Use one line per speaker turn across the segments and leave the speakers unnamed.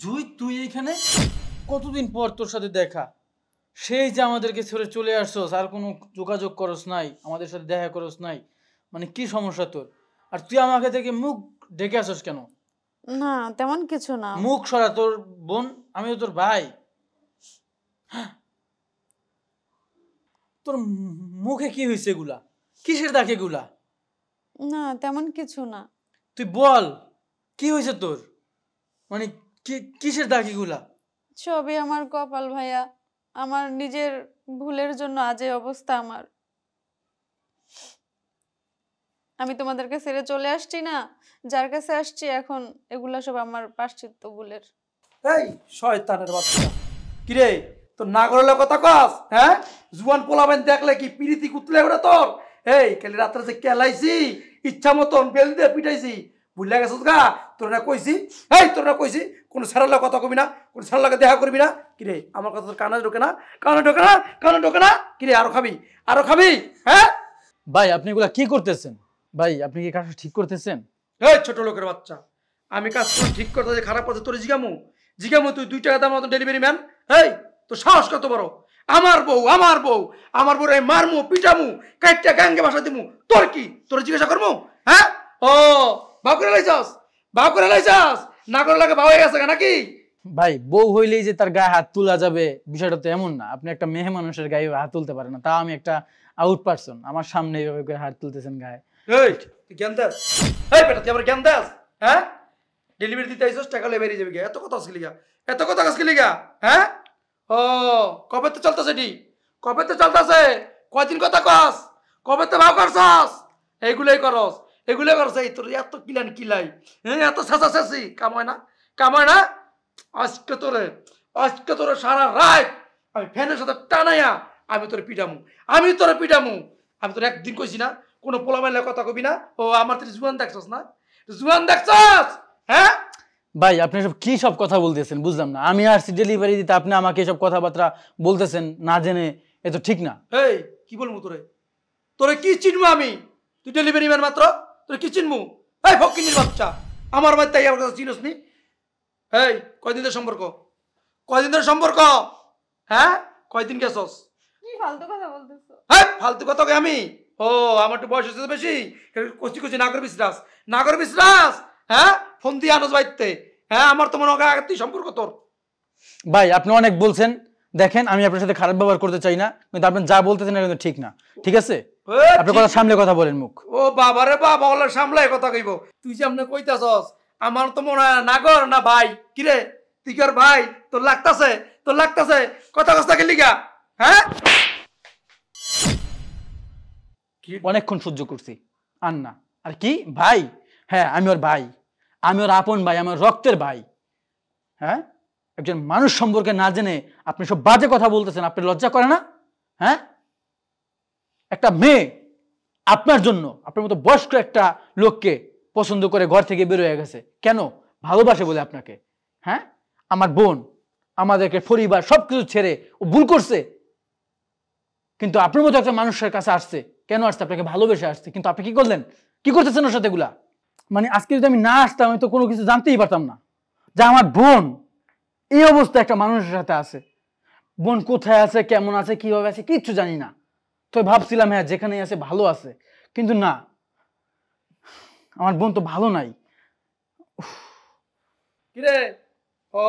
জুই তুই এখানে? কতদিন পর তোর সাথে দেখা। সেই যে আমাদেরকে ছেড়ে চলে আসছস, আর কোনো যোগাযোগ করস নাই, আমাদের সাথে দেখা করস নাই, মানে কি সমস্যা তোর? আর তুই আমাকে থেকে মুখ ঢেকে আসস কেন?
না তেমন কিছু না।
মুখ সরা, তোর বোন, আমি তো তোর ভাই। তোর মুখে কি হয়েছে এগুলা? কিসের দাগ এগুলা?
না তেমন কিছু না।
তুই বল কি হয়েছে তোর, মানে কিসের দাগ এগুলা?
সবই আমার কপাল ভাইয়া, আমার নিজের ভুলের জন্য আজ এই অবস্থা আমার। আমি তোমাদেরকে ছেড়ে চলে আসছি না, যার কাছে আসছি এখন এগুলা সব আমার প্রায়শ্চিত্ত ভুলের।
এই শয়তানের বাচ্চা, কিরে তোর না করলে কথা কস? হ্যাঁ, জুয়ান পোলাবেন দেখলে কি পিরিতি কুতলে ওটা তোর? এই কালি রাত্রে যে কেলাইছি, ইচ্ছা মতন বেল দিয়ে পিটাইছি, ভুলে গেছিস গা? তোর না কইছি, এই তোর না কইছি কোনো ছেড়ালে কথা কবি না, কোনো ছেড়ালে দেখা করবি না। কিরে আমার কথা তোর কানে ঢোকে না? কানে ঢোকে না? কানে ঢোকে না? কিরে আরো খাবি, আরো খাবি? হ্যাঁ
ভাই আপনি এগুলা কি করতেছেন? ভাই আপনি কি কাজটা ঠিক করতেছেন?
এই ছোট লোকের বাচ্চা, আমি কাজ করে ঠিক করতে যে খারাপ পথে তোর জিগামু জিগামু? তুই 2 টাকা দাম মতন ডেলিভারি ম্যান? এই তোর সাহস কত বড়? আমার বউ আমার বউ আমার বউ মারমু পিটামু কাইটটা গাঙ্গে বাসা দিমু, তোর কি? তোর জিজ্ঞাসা করমু? হ্যাঁ, ও ভাব করে লাইছাস, ভাব করে লাইছাস, না করে লাগে ভাব হয়ে গেছে নাকি?
ভাই বউ হইলেই যে তার গায়ে হাত তোলা যাবে বিষয়টা তো এমন না। আপনি একটা মেয়ে মানুষের গায়ে হাত তুলতে পারেন না, তা আমি একটা আউট পারসন, আমার সামনে এইভাবে করে হাত তুলতেছেন গায়ে।
এই তুই জ্ঞান দাস? এই বেটা তুই আমার জ্ঞান দাস? হ্যাঁ, ডেলিভারি দিতে আইছস, টাকা লয়ে বেরিয়ে যাবি গা। এত কথা আসলি গা, এত কথা আসলি গা? হ্যাঁ, ও কবে তো চলতেছে ডি, কবে তো চলতেছে? কয়দিন কথা কস? কবে তো ভাব করছস? এইগুলোই করস, এগুলোই করছ। এই তোর এত কিলান কিলাই, হ্যাঁ এত ছাঁচা ছাঁচি কামায় না, কামায় না? আজকে তোরে সারা রাত আমি ফ্যানের সাথে টানাইয়া আমি তোরে পিটামু, আমি তোরে পিটামু। আমি তোর একদিন কইছি না কোনো পোলা মাইলে কথা কবি না? ও আমার তুই জুয়ান দেখছস না, জুয়ান দেখছস? হ্যাঁ
ভাই আপনি সব কি সব কথা বলতেছেন বুঝলাম না। আমি আসছি ডেলিভারি দিতে, আপনি আমাকে এসব কথাবার্তা বলতেছেন না জেনে, এ তো ঠিক না।
এই কি বলবো তোরে? তোরে কি চিনবো আমি? তুই ডেলিভারি ম্যান মাত্র, তোরে কি চিনবো? এই ফকিনির বাচ্চা, আমার বাড়িতে আমার কথা চিনস নি? এই কয়দিন ধরে সম্পর্ক, কয়দিন ধরে সম্পর্ক? হ্যাঁ কয়দিন গেছস?
কি ফালতু কথা বলতেছো?
হ্যাঁ ফালতু কথা কই আমি? ও আমার একটু বয়স হচ্ছে বেশি, কচি কচি না করে বিশ্বাস, না করে বিশ্বাস। হ্যাঁ ফোন দিয়ে আনোস বাইতে? হ্যাঁ আমার তো মনে হয় আগে সম্পর্ক তোর।
ভাই আপনি অনেক বলছেন, দেখেন আমি আপনার সাথে খারাপ ব্যবহার করতে চাই না, কিন্তু আপনি যা বলতেছেন এটা কিন্তু ঠিক না। ঠিক আছে, আপনার কথা সামনে কথা বলেন মুখ।
ও বাবা রে বাবা, বলে সামলাই কথা কইব। তুই যে আপনি কইতাছস, আমার তো মনে হয় নাগর না ভাই। কিরে তুই কি ওর ভাই? তোর লাগতাছে, তোর লাগতাছে কথা কস্তা গেলি গা? হ্যাঁ
অনেকক্ষণ সহ্য করছি, আর না। আর কি ভাই? হ্যাঁ আমি ওর ভাই, আমি ওর আপন ভাই, আমার রক্তের ভাই। হ্যাঁ, একজন মানুষ সম্পর্কে না জেনে আপনি সব বাজে কথা বলতেছেন, আপনার লজ্জা করে না? হ্যাঁ, একটা মেয়ে আপনার জন্য, আপনার মতো বয়স্ক একটা লোককে পছন্দ করে ঘর থেকে বের হয়ে গেছে কেন? ভালোবাসে বলে আপনাকে। হ্যাঁ, আমার বোন, আমাদেরকে পরিবার সবকিছু ছেড়ে ও ভুল করছে, কিন্তু আপনার মতো একটা মানুষের কাছে আসছে কেন? আসছে আপনাকে ভালোবেসে আসছে, কিন্তু আপনি কি করলেন? কি করতেছেন ওর সাথে এগুলা? মানে আজকে যদি আমি না আসতাম আমি তো কোনো কিছু জানতেই পারতাম না যে আমার বোন এই অবস্থা একটা মানুষের সাথে আছে। বোন কোথায় আছে, কেমন আছে, কিভাবে আছে কিচ্ছু জানি না। তো ভাবছিলাম হ্যাঁ যেখানে আছে ভালো আছে, কিন্তু না, আমার বোন তো ভালো নাই।
কিরে ও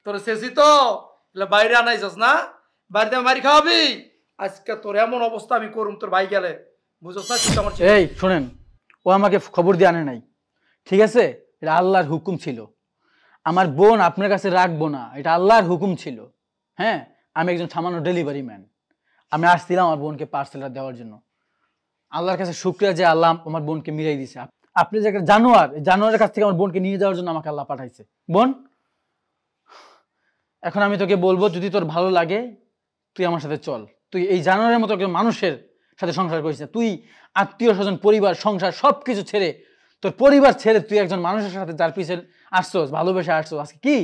তোর শেষই তো বাইরে আনাইছস না? বাড়িতে মারি খাওয়াবি? আজকে তোর এমন অবস্থা আমি করুম তোর ভাই গেলে, বুঝছস না? তুই আমার
এই শোনেন, ও আমাকে খবর দিয়ে আনে নাই, ঠিক আছে? এটা আল্লাহর হুকুম ছিল। আমার বোন আপনার কাছে রাখবো না, এটা আল্লাহর হুকুম ছিল। হ্যাঁ, আমি একজন সামান্য ডেলিভারি ম্যান, আমি আসছিলাম আমার বোনকে পার্সেলটা দেওয়ার জন্য। আল্লাহর কাছে শুকরিয়া যে আল্লাহ আমার বোনকে মিলাই দিছে। আপনি যে একটা জানোয়ার, এই জানোয়ারের কাছ থেকে আমার বোনকে নিয়ে যাওয়ার জন্য আমাকে আল্লাহ পাঠাইছে। বোন, এখন আমি তোকে বলবো, যদি তোর ভালো লাগে তুই আমার সাথে চল। তুই এই জানোয়ারের মতো একজন মানুষের সাথে সংসার করিস না। তুই আত্মীয় স্বজন, পরিবার, সংসার সব কিছু ছেড়ে, তোর পরিবার ছেড়ে তুই একজন মানুষের সাথে যার পিছনে আসছোস, ভালোবেসে আসছোস। আজকে কি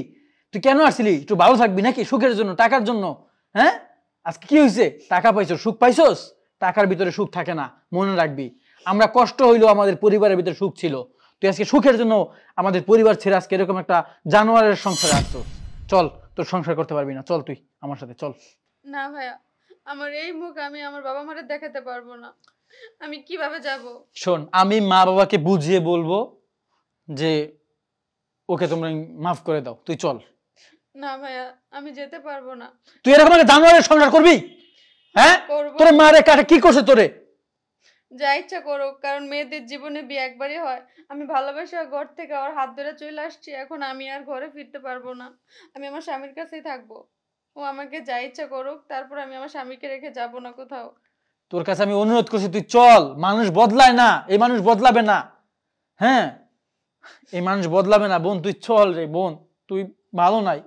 তুই কেন আসছিলি? একটু ভালো থাকবি নাকি? সুখের জন্য, টাকার জন্য? হ্যাঁ, আজকে কি হয়েছে? টাকা পাইছো, সুখ পাইছোস? টাকার ভিতরে সুখ থাকে না, মনে রাখবি। আমরা কষ্ট হইলেও আমাদের পরিবারের ভিতরে সুখ ছিল। তুই আজকে সুখের জন্য আমাদের পরিবার ছেড়ে আজকে এরকম একটা জানোয়ারের সংসারে আসছস। চল, তোর সংসার করতে পারবি না, চল তুই আমার সাথে চল।
না ভাইয়া, আমার এই মুখ আমি আমার বাবা মারে দেখাতে পারবো না, আমি কিভাবে যাব?
শোন, আমি মা বাবাকে বুঝিয়ে বলবো যে ওকে তোমরা মাফ করে দাও, তুই চল।
না ভাইয়া, আমি যেতে পারবো না।
তুই এরকম একটা জানোয়ারের সংসার করবি? হ্যাঁ,
করবো।
তোর মারে কাটে কি করছে তোরে?
যা ইচ্ছা করুক, কারণ মেয়েদের জীবনে বিয়ে একবারই হয়। আমি ভালোবাসা ঘর থেকে ওর হাত ধরে চলে আসছি, এখন আমি আর ঘরে ফিরতে পারবো না। আমি আমার স্বামীর কাছেই থাকবো। ও আমাকে যা ইচ্ছা করুক, তারপর আমি আমার স্বামীকে রেখে যাব না কোথাও।
তোর কাছে আমি অনুরোধ করছি তুই চল। মানুষ বদলায় না, এই মানুষ বদলাবে না। হ্যাঁ, এই মানুষ বদলাবে না বোন, তুই চল রে বোন, তুই ভালো নাই।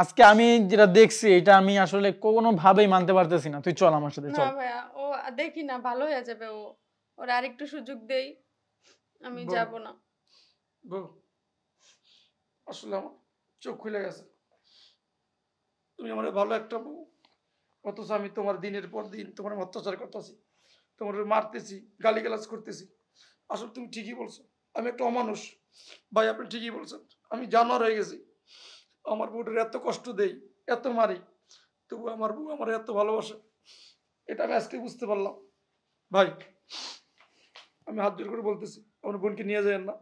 আজকে আমি যেটা দেখছি এটা আমি আসলে কোনোভাবেই মানতে পারতেছি না। তুই চল আমার সাথে
না
চল।
ভাইয়া, ও দেখি না ভালো হয়ে যাবে, ওর আরেকটু সুযোগ দেই, আমি
বউ।
যাব না।
বউ, আসলে আমার চোখ খুলে গেছে। তুমি আমার ভালো একটা বউ, অথচ আমি তোমার দিনের পর দিন তোমার অত্যাচার করতেছি, তোমার মারতেছি, গালিগালাজ করতেছি। আসলে তুমি ঠিকই বলছো, আমি একটা অমানুষ। ভাই আপনি ঠিকই বলছেন, আমি জানোয়ার হয়ে গেছি। আমার বউটার এত কষ্ট দেই, এত মারি, তবু আমার বউ আমার এত ভালোবাসে, এটা আমি আজকে বুঝতে পারলাম। ভাই আমি হাত জোর করে বলতেছি, আমার বোনকে নিয়ে যাবেন না।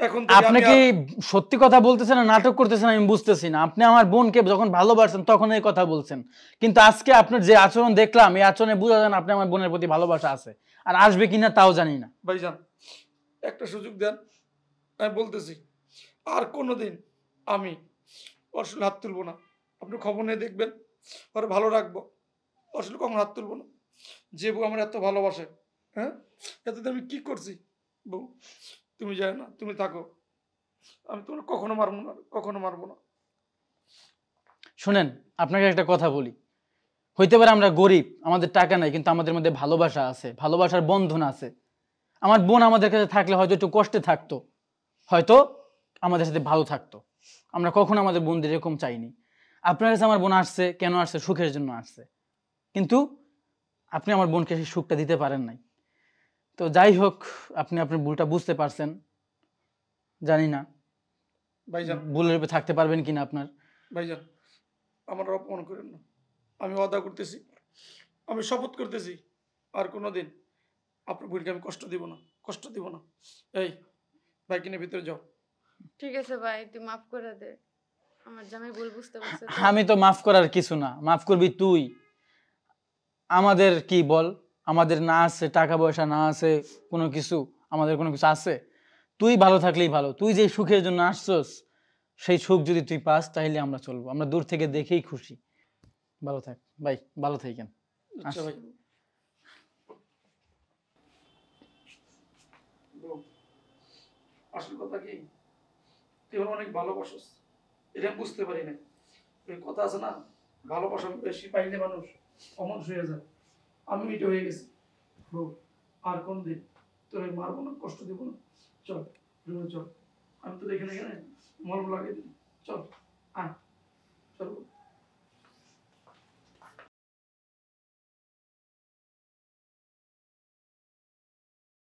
এখন থেকে
আপনি
আমি
কি সত্যি কথা বলতেছেন না নাটক করতেছেন আমি বুঝতেছি না। আপনি আমার বোনকে যখন ভালোবাসেন তখন এই কথা বলছেন, কিন্তু আজকে আপনার যে আচরণ দেখলাম এই আচরণে বোঝা যায় না আপনি আমার বোনের প্রতি ভালোবাসা আছে, আর আসবে কিনা তাও জানি না।
ভাইজান একটা সুযোগ দেন, আমি বলতেছি আর কোনোদিন আমি আসলে হাত তুলবো না। আপনি খবর নিয়ে দেখবেন, ওরা ভালো রাখবো, আসলে কখন হাত তুলবো না। যে বউ আমার এত ভালোবাসে, হ্যাঁ, এতদিন আমি কি করছি? বউ তুমি যায় না, তুমি থাকো, আমি তোমার কখনো মারবো না, কখনো মারবো না।
শুনেন, আপনাকে একটা কথা বলি, হইতে পারে আমরা গরিব, আমাদের টাকা নাই, কিন্তু আমাদের মধ্যে ভালোবাসা আছে, ভালোবাসার বন্ধন আছে। আমার বোন আমাদের কাছে থাকলে হয়তো একটু কষ্টে থাকতো, হয়তো আমাদের সাথে ভালো থাকতো। আমরা কখনো আমাদের বোনদের এরকম চাইনি। আপনার কাছে আমার বোন আসছে, কেন আসছে? সুখের জন্য আসছে, কিন্তু আপনি আমার বোনকে সেই সুখটা দিতে পারেন নাই। তো যাই হোক, আপনি আপনার ভুলটা বুঝতে পারছেন, জানি না
ভাইজান,
ভুলের উপরে থাকতে পারবেন কিনা আপনার।
ভাইজান আমার অপমান করেন না, আমি ওয়াদা করতেছি, আমি শপথ করতেছি, আর কোনোদিন আপনার বোনকে আমি কষ্ট দিব না, কষ্ট দিব না। এই ভাইকে নিয়ে ভিতরে যাও।
ঠিক আছে ভাই, তুই মাফ করে দে, আমার জামাই ভুল বুঝতে পারছে তো।
আমি তো মাফ করার কিছু না, মাফ করবি তুই। আমাদের কি বল, আমাদের না আছে টাকা পয়সা, না আছে কোনো কিছু, আমাদের কোনো কিছু আছে? তুই ভালো থাকলেই ভালো। তুই যে সুখের জন্য আসছস, সেই সুখ যদি তুই পাস তাহলে আমরা চলবো, আমরা দূর থেকে দেখেই খুশি। ভালো থাক ভাই, ভালো থাকেন।
আচ্ছা ভাই। বউ, আসল কথা কি, তুই আমার অনেক ভালোবাসস, এটা আমি বুঝতে পারি না। ওই কথা আছে না, ভালোবাসা বেশি পাইলে মানুষ অমন হয়ে যায়। আমি এটা হয়ে গেছি। বউ, আর কোনদিন তোর মারবো না, কষ্ট দিব না। চল রুমে চল, আমি তো এখানে মলম লাগিয়ে দিই। চল আয়, চল।